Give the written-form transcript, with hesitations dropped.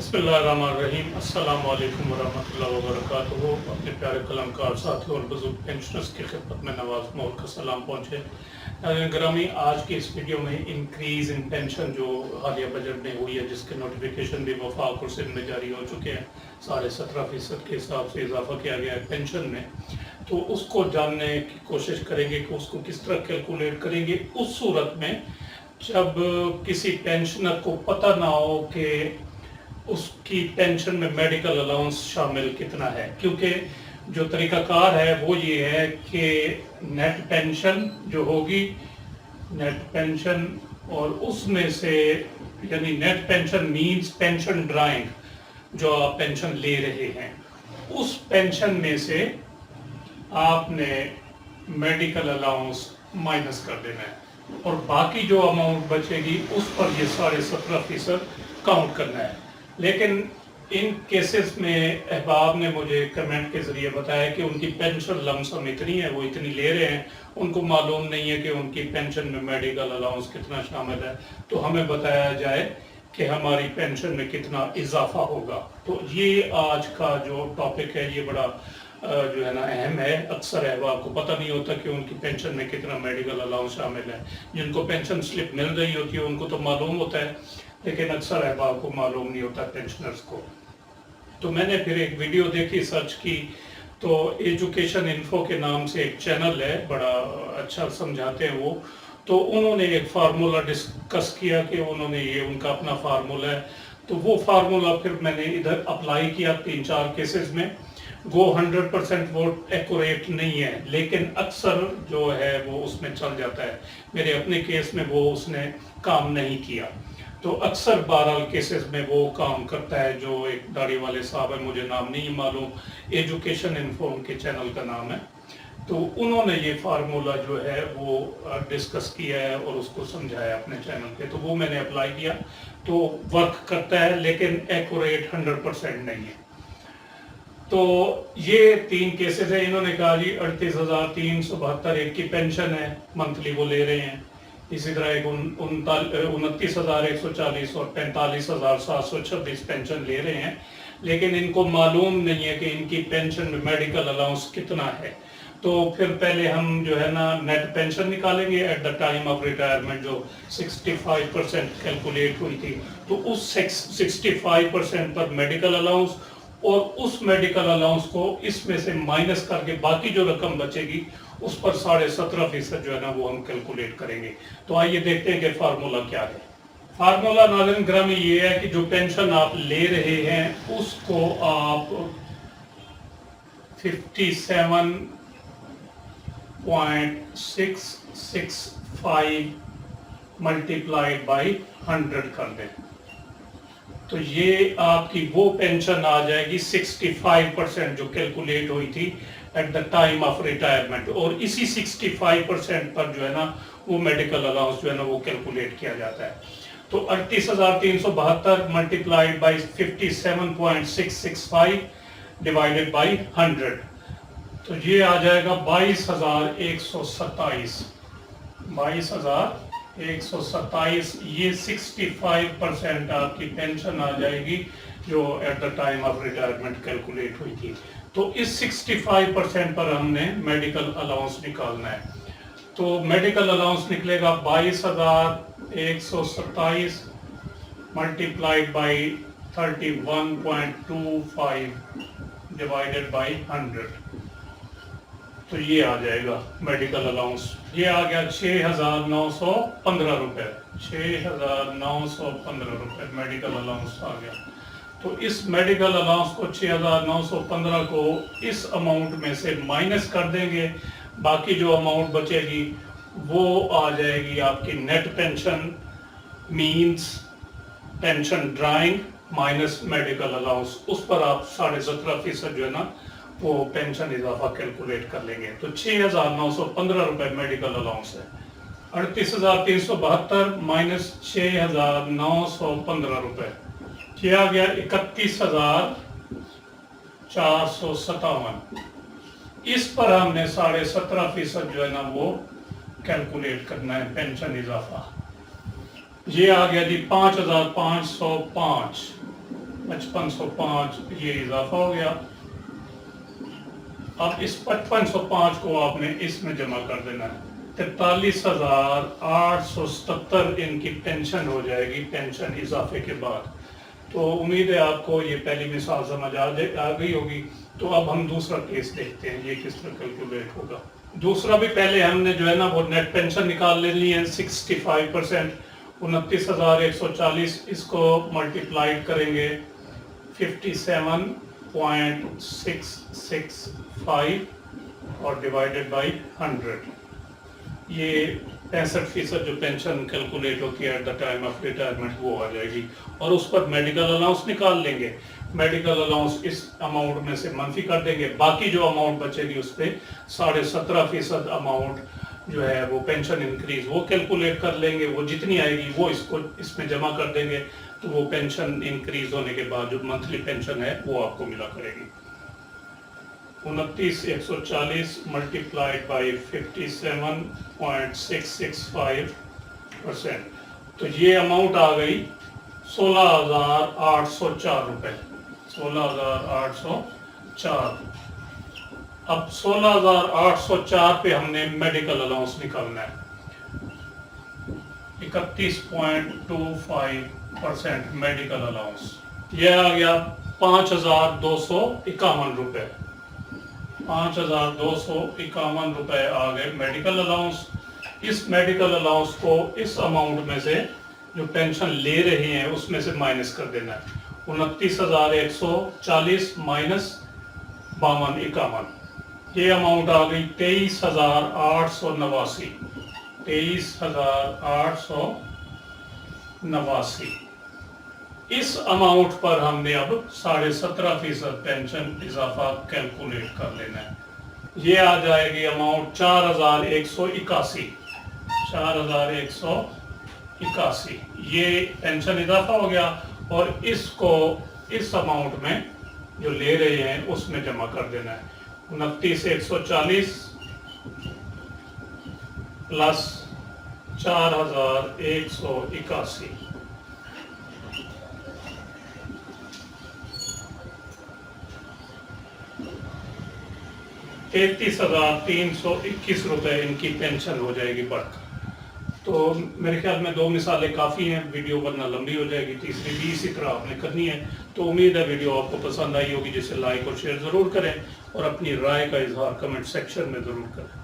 बिस्मिल्लाहिर्रहमानिर्रहीम। अस्सलाम वालेकुम वरहमतुल्लाहि वबरकातुहू। अपने प्यारे कलमकार साथियों और बुजुर्ग पेंशनर्स की खिदमत में नवाज मोहर का सलाम पहुँचे। ग्रामी, आज की इस वीडियो में इंक्रीज इन पेंशन जो हालिया बजट में हुई है, जिसके नोटिफिकेशन भी वफाक और सिंध में जारी हो चुके हैं, 17.5% के हिसाब से इजाफा किया गया है पेंशन में, तो उसको जानने की कोशिश करेंगे कि उसको किस तरह कैलकुलेट करेंगे उस सूरत में जब किसी पेंशनर को पता ना हो कि उसकी पेंशन में मेडिकल अलाउंस शामिल कितना है। क्योंकि जो तरीकाकार है वो ये है कि नेट पेंशन जो होगी, नेट पेंशन, और उसमें से यानी net pension means pension drawing जो आप पेंशन ले रहे हैं, उस पेंशन में से आपने मेडिकल अलाउंस माइनस कर देना है और बाकी जो अमाउंट बचेगी उस पर ये 17.5% काउंट करना है। लेकिन इन केसेस में अहबाब ने मुझे कमेंट के ज़रिए बताया कि उनकी पेंशन लमसम इतनी है, वो इतनी ले रहे हैं, उनको मालूम नहीं है कि उनकी पेंशन में मेडिकल अलाउंस कितना शामिल है, तो हमें बताया जाए कि हमारी पेंशन में कितना इजाफा होगा। तो ये आज का जो टॉपिक है ये बड़ा जो है ना अहम है। अक्सर अहबाब को पता नहीं होता कि उनकी पेंशन में कितना मेडिकल अलाउंस शामिल है। जिनको पेंशन स्लिप मिल रही होती है उनको तो मालूम होता है, लेकिन अक्सर अहबाब को मालूम नहीं होता पेंशनर्स को। तो मैंने फिर एक वीडियो देखी, सर्च की, तो एजुकेशन इन्फो के नाम से एक चैनल है, बड़ा अच्छा समझाते हैं वो। तो उन्होंने एक फार्मूला डिस्कस किया कि उन्होंने ये उनका अपना फार्मूला है, तो वो फार्मूला फिर मैंने इधर अप्लाई किया 3-4 केसेस में। वो 100% वो एक्यूरेट नहीं है, लेकिन अक्सर जो है वो उसमें चल जाता है। मेरे अपने केस में वो उसने काम नहीं किया, तो अक्सर बहरहाल केसेस में वो काम करता है। जो एक दाढ़ी वाले साहब है, मुझे नाम नहीं मालूम, एजुकेशन इन्फो के चैनल का नाम है, तो उन्होंने ये फार्मूला जो है वो डिस्कस किया है और उसको समझाया अपने चैनल पे। तो वो मैंने अप्लाई किया, तो वर्क करता है, लेकिन एक्यूरेट 100% नहीं है। तो ये 3 केसेस है। इन्होंने कहा जी 38,372 एक की पेंशन है, मंथली वो ले रहे हैं। इसी तरह एक 29,140 और 45,726 पेंशन ले रहे हैं, लेकिन इनको मालूम नहीं है कि इनकी पेंशन में मेडिकल अलाउंस कितना है। तो फिर पहले हम जो है ना नेट पेंशन निकालेंगे at the time of retirement, जो 65% कैलकुलेट हुई थी, तो उस 65% पर मेडिकल अलाउंस, और उस मेडिकल अलाउंस को इसमें से माइनस करके बाकी जो रकम बचेगी उस पर 17.5% जो है ना वो हम कैलकुलेट करेंगे। तो आइए देखते हैं कि फार्मूला क्या है। फार्मूला नाज़रीन ग्रामी ये है कि जो पेंशन आप ले रहे हैं उसको आप 57.665 मल्टीप्लाइड बाई 100 कर दें, तो ये आपकी वो पेंशन आ जाएगी 65% जो कैलकुलेट हुई थी at the time of retirement. और इसी 65% पर जो है ना वो मेडिकल अलाउंस जो है ना वो कैलकुलेट किया जाता है। तो 38,372 मल्टीप्लाइड बाई 57.665 डिवाइडेड बाई 100, तो ये आ जाएगा 22,127। 22,127, ये 65% आपकी पेंशन आ जाएगी जो at the time of retirement calculate हुई थी। तो इस 65% पर हमने मेडिकल अलाउंस निकालना है। तो मेडिकल अलाउंस निकलेगा 22,127 मल्टीप्लाइड बाई 31.25 डिवाइडेड बाई 100, तो ये आ जाएगा मेडिकल अलाउंस। ये आ गया 6,915 रुपये। 6,915 रुपये मेडिकल अलाउंस आ गया। तो इस मेडिकल अलाउंस को 6,915 को इस अमाउंट में से माइनस कर देंगे, बाकी जो अमाउंट बचेगी वो आ जाएगी आपकी net pension means pension drawing minus medical allowance. उस पर आप 17.5% जो है ना वो पेंशन इजाफा कैलकुलेट कर लेंगे। तो 6,915 रुपये मेडिकल अलाउंस है। 38,372 माइनस 6,915 रुपये, ये आ गया 31,457। इस पर हमने 17.5% जो है ना वो कैलकुलेट करना है पेंशन इजाफा। ये आ गया जी 5,505। 5505 ये इजाफा हो गया। अब इस 5505 को आपने इसमें जमा कर देना है। 43,877 इनकी पेंशन हो जाएगी पेंशन इजाफे के बाद। तो उम्मीद है आपको ये पहली मिसाल समझ आ गई होगी। तो अब हम दूसरा केस देखते हैं ये किस तरह कैलकुलेट होगा। दूसरा भी पहले हमने जो है ना वो नेट पेंशन निकाल लेनी है 65%, 29,140 इसको मल्टीप्लाइड करेंगे 57.665 और डिवाइडेड बाई 100। ये 65% जो पेंशन कैलकुलेट होती है at the time of retirement वो आ जाएगी। और उस पर मेडिकल अलाउंस निकाल लेंगे। मेडिकल अलाउंस इस अमाउंट में से मनफी कर देंगे, बाकी जो अमाउंट बचेगी उस पर 17.5% अमाउंट जो है वो पेंशन इंक्रीज वो कैलकुलेट कर लेंगे। वो जितनी आएगी वो इसको इसमें जमा कर देंगे, तो वो पेंशन इंक्रीज होने के बाद जो मंथली पेंशन है वो आपको मिला करेगी। 29,140 मल्टीप्लाइड बाई 57.665%, तो ये अमाउंट आ गई 16,804 रुपए। 16,804। अब 16,804 पे हमने मेडिकल अलाउंस निकालना है 31.25% मेडिकल अलाउंस। ये आ गया 5,251 रुपए। 5,251 रुपए आ गए मेडिकल अलाउंस। इस मेडिकल अलाउंस को इस अमाउंट में से जो पेंशन ले रहे हैं उसमें से माइनस कर देना है। 29,140 माइनस 5251, ये अमाउंट आ गई 23,889। 23,889। इस अमाउंट पर हमने अब 17.5% पेंशन इजाफा कैलकुलेट कर लेना है। ये आ जाएगी अमाउंट 4,181। 4,181 ये पेंशन इजाफा हो गया और इसको इस अमाउंट में जो ले रहे हैं उसमें जमा कर देना है। 29,140 प्लस 4,181, ₹33,321 इनकी पेंशन हो जाएगी बढ़कर। तो मेरे ख्याल में 2 मिसालें काफ़ी हैं, वीडियो वरना लंबी हो जाएगी। तीसरी भी इसी तरह आपने करनी है। तो उम्मीद है वीडियो आपको पसंद आई होगी, जिसे लाइक और शेयर ज़रूर करें और अपनी राय का इजहार कमेंट सेक्शन में ज़रूर करें।